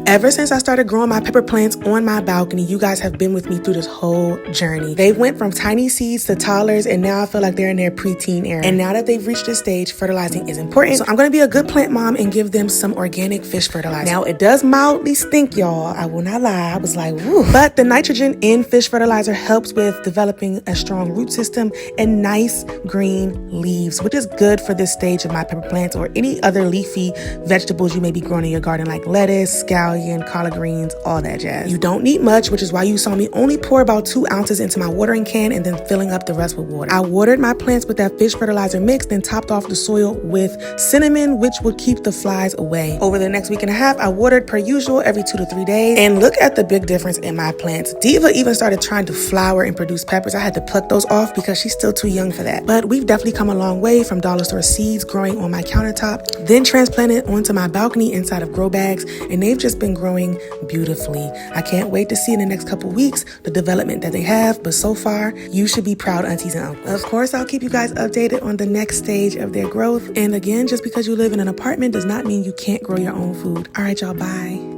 Ever since I started growing my pepper plants on my balcony, you guys have been with me through this whole journey. They went from tiny seeds to toddlers, and now I feel like they're in their preteen era. And now that they've reached this stage, fertilizing is important. So I'm going to be a good plant mom and give them some organic fish fertilizer. Now, it does mildly stink, y'all. I will not lie. I was like, woo. But the nitrogen in fish fertilizer helps with developing a strong root system and nice green leaves, which is good for this stage of my pepper plants or any other leafy vegetables you may be growing in your garden, like lettuce, scallion, collard greens, all that jazz. You don't need much, which is why you saw me only pour about 2 ounces into my watering can and then filling up the rest with water. I watered my plants with that fish fertilizer mix, then topped off the soil with cinnamon, which would keep the flies away. Over the next week and a half, I watered per usual every 2 to 3 days, and look at the big difference in my plants. Diva even started trying to flower and produce peppers. I had to pluck those off because she's still too young for that. But we've definitely come a long way from dollar store seeds growing on my countertop, then transplanted onto my balcony inside of grow bags, and they've just been growing beautifully. I can't wait to see in the next couple weeks the development that they have, but so far, you should be proud, aunties and uncles. Of course, I'll keep you guys updated on the next stage of their growth. And again, just because you live in an apartment does not mean you can't grow your own food. All right, y'all, bye.